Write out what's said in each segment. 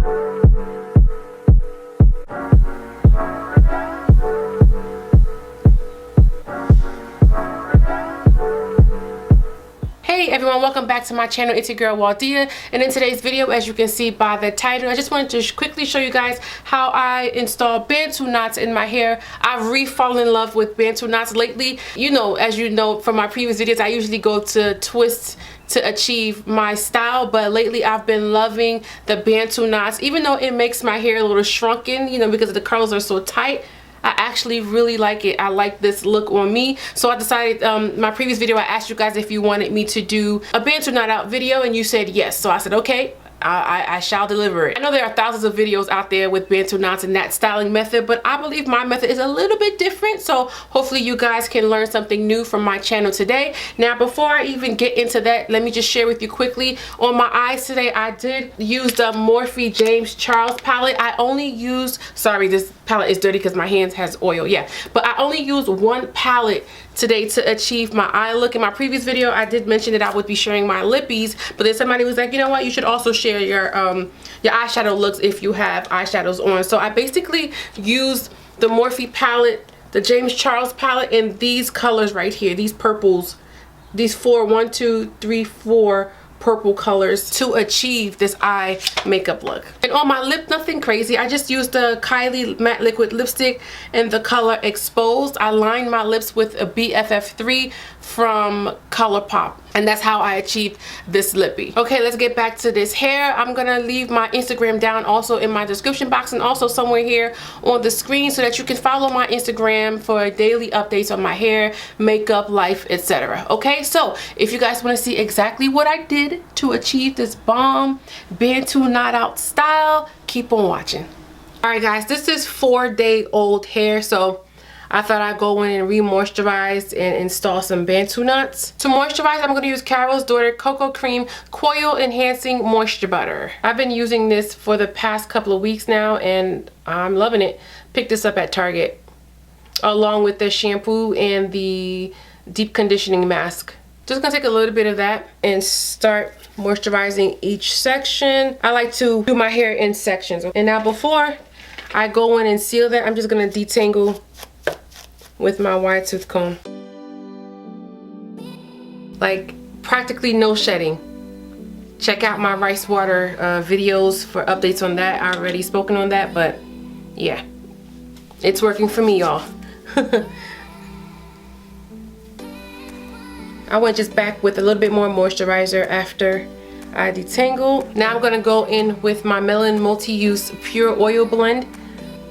Hey everyone, welcome back to my channel. It's your girl Waldia, and in today's video, as you can see by the title, I just wanted to quickly show you guys how I install Bantu knots in my hair. I've re-fallen in love with Bantu knots lately. You know, as you know from my previous videos, I usually go to twists to achieve my style, but lately I've been loving the Bantu knots, even though it makes my hair a little shrunken, you know, because the curls are so tight. I actually really like it. I like this look on me. So I decided, my previous video, I asked you guys if you wanted me to do a Bantu Knot-Out video, and you said yes. So I said, okay, I shall deliver it. I know there are thousands of videos out there with Bantu knots and that styling method, but I believe my method is a little bit different. So hopefully you guys can learn something new from my channel today. Now, before I even get into that, let me just share with you quickly. On my eyes today, I did use the Morphe James Charles palette. I only used, sorry, this palette is dirty because my hands has oil, yeah. But I only used one palette today to achieve my eye look. In my previous video, I did mention that I would be sharing my lippies, but then somebody was like, you know what, you should also share your eyeshadow looks if you have eyeshadows on. So I basically used the Morphe palette, the James Charles palette, in these colors right here, these purples, these four, 1, 2, 3, 4 purple colors to achieve this eye makeup look. And on my lip, nothing crazy. I just used the Kylie matte liquid lipstick in the color Exposed. I lined my lips with a BFF3 from ColourPop, and that's how I achieved this lippy. Okay, let's get back to this hair. I'm gonna leave my Instagram down also in my description box and also somewhere here on the screen so that you can follow my Instagram for daily updates on my hair, makeup, life, etc. Okay, so if you guys want to see exactly what I did to achieve this bomb Bantu Knot-Out style, keep on watching. Alright guys, this is 4-day-old hair, so I thought I'd go in and re-moisturize and install some Bantu knots. To moisturize, I'm going to use Carol's Daughter Cocoa Cream Coil Enhancing Moisture Butter. I've been using this for the past couple of weeks now, and I'm loving it. Picked this up at Target, along with the shampoo and the deep conditioning mask. Just gonna take a little bit of that and start moisturizing each section. I like to do my hair in sections. And now before I go in and seal that, I'm just gonna detangle with my wide tooth comb. Like practically no shedding. Check out my rice water videos for updates on that. I already spoken on that, but yeah, it's working for me, y'all. I went just back with a little bit more moisturizer after I detangled. Now I'm gonna go in with my Melon Multi-Use Pure Oil Blend.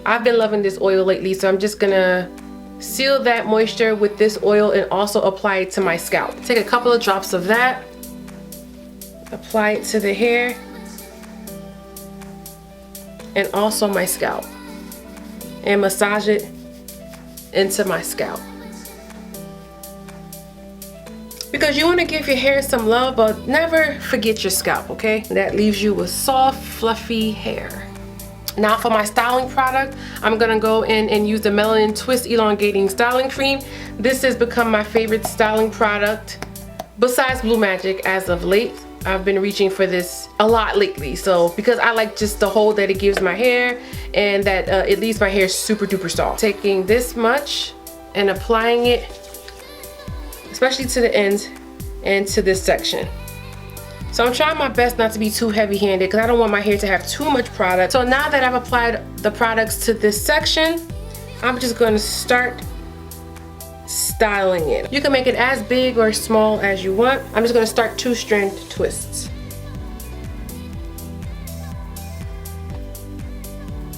I've been loving this oil lately, so I'm just gonna seal that moisture with this oil and also apply it to my scalp. Take a couple of drops of that, apply it to the hair and also my scalp, and massage it into my scalp. Because you want to give your hair some love, but never forget your scalp, okay? That leaves you with soft, fluffy hair. Now for my styling product, I'm gonna go in and use the Melanin Twist Elongating Styling Cream. This has become my favorite styling product besides Blue Magic as of late. I've been reaching for this a lot lately, so because I like just the hold that it gives my hair, and that it leaves my hair super duper soft. Taking this much and applying it, especially to the ends and to this section. So I'm trying my best not to be too heavy-handed because I don't want my hair to have too much product. So now that I've applied the products to this section, I'm just going to start styling it. You can make it as big or small as you want. I'm just going to start 2-strand twists.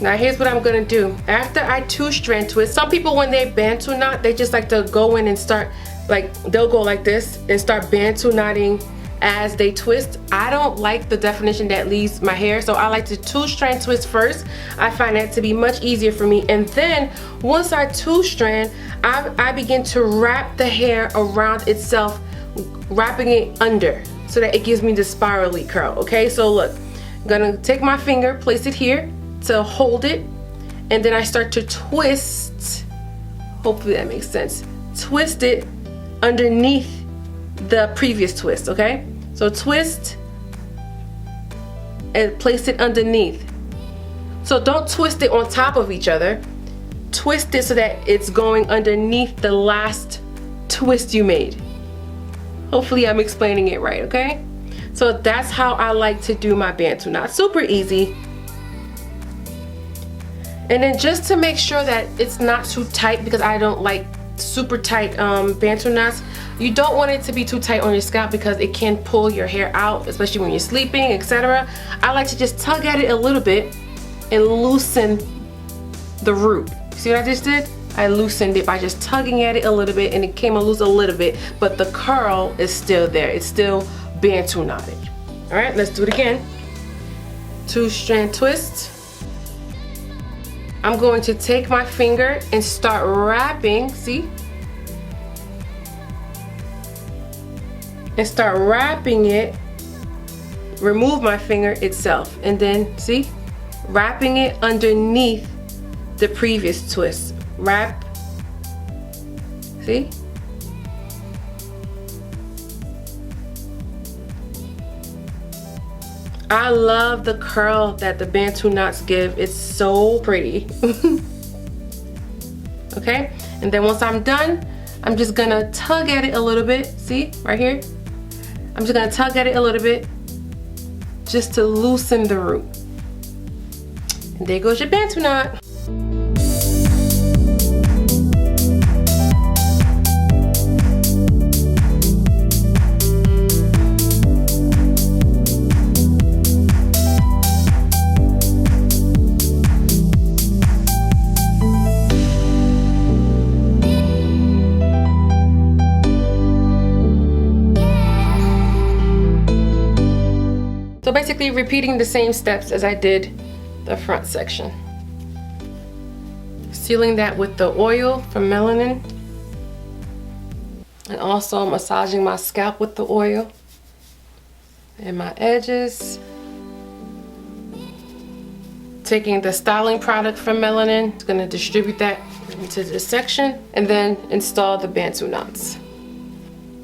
Now here's what I'm gonna do. After I 2-strand twist, some people when they Bantu knot, they just like to go in and start, like they'll go like this and start Bantu knotting as they twist. I don't like the definition that leaves my hair, so I like to 2-strand twist first. I find that to be much easier for me, and then once I 2-strand, I begin to wrap the hair around itself, wrapping it under so that it gives me the spirally curl. Okay, so look, I'm gonna take my finger, place it here to hold it, and then I start to twist. Hopefully that makes sense. Twist it underneath the previous twist, okay? So twist and place it underneath. So don't twist it on top of each other. Twist it so that it's going underneath the last twist you made. Hopefully I'm explaining it right, okay? So that's how I like to do my Bantu knot. Super easy. And then just to make sure that it's not too tight, because I don't like super tight Bantu knots, you don't want it to be too tight on your scalp because it can pull your hair out, especially when you're sleeping, etc. I like to just tug at it a little bit and loosen the root. See what I just did? I loosened it by just tugging at it a little bit, and it came loose a little bit, but the curl is still there. It's still Bantu knotted. All right, let's do it again. 2-strand twist. I'm going to take my finger and start wrapping, see? And start wrapping it. Remove my finger itself, and then, see? Wrapping it underneath the previous twist. Wrap, see? I love the curl that the Bantu knots give. It's so pretty. Okay, and then once I'm done, I'm just gonna tug at it a little bit. See, right here? I'm just gonna tug at it a little bit just to loosen the root. And there goes your Bantu knot. So basically repeating the same steps as I did the front section. Sealing that with the oil from melanin. And also massaging my scalp with the oil. And my edges. Taking the styling product from melanin. It's gonna distribute that into this section. And then install the Bantu knots.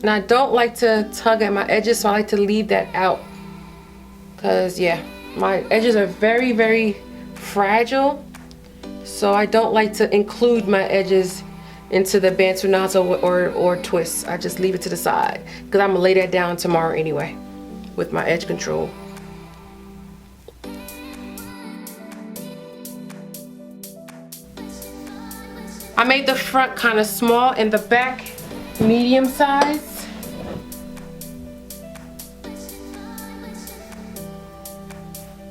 And I don't like to tug at my edges, so I like to leave that out. Because yeah, my edges are very, very fragile, so I don't like to include my edges into the Bantu knots or twists. I just leave it to the side because I'm gonna lay that down tomorrow anyway with my edge control. I made the front kind of small and the back medium size.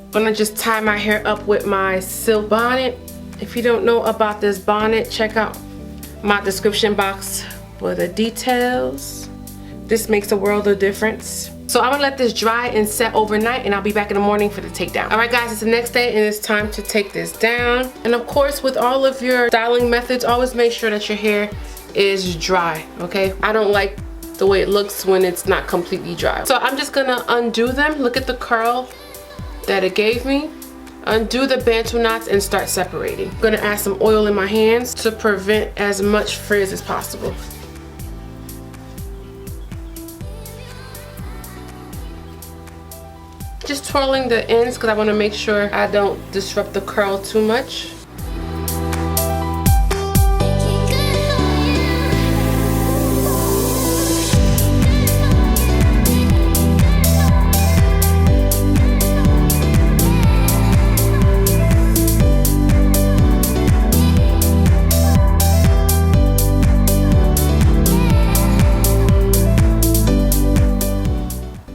I'm gonna just tie my hair up with my silk bonnet. If you don't know about this bonnet, check out my description box for the details. This makes a world of difference. So I'm gonna let this dry and set overnight, and I'll be back in the morning for the takedown. All right guys, it's the next day and it's time to take this down. And of course, with all of your styling methods, always make sure that your hair is dry, okay? I don't like the way it looks when it's not completely dry. So I'm just gonna undo them. Look at the curl that it gave me. Undo the Bantu knots and start separating. I'm gonna add some oil in my hands to prevent as much frizz as possible. Just twirling the ends because I want to make sure I don't disrupt the curl too much.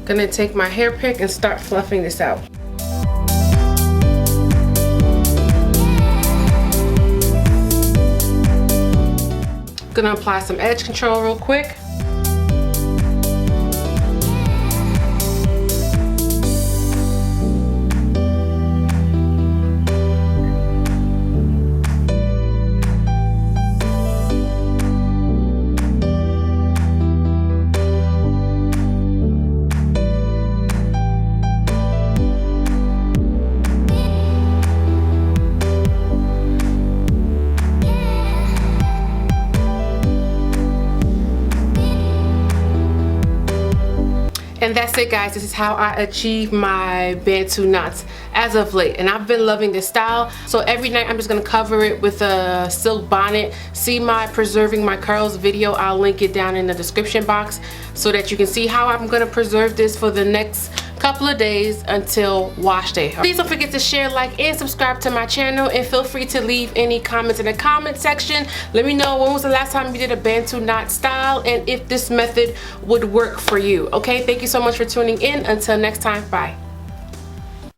Gonna take my hair pick and start fluffing this out. Gonna apply some edge control real quick. And that's it guys, this is how I achieve my Bantu knots. as of late, and I've been loving this style. So every night I'm just gonna cover it with a silk bonnet. See my preserving my curls video, I'll link it down in the description box so that you can see how I'm gonna preserve this for the next couple of days until wash day. Please don't forget to share, like, and subscribe to my channel, and feel free to leave any comments in the comment section. Let me know when was the last time you did a Bantu knot style and if this method would work for you. Okay, thank you so much for tuning in. Until next time, bye.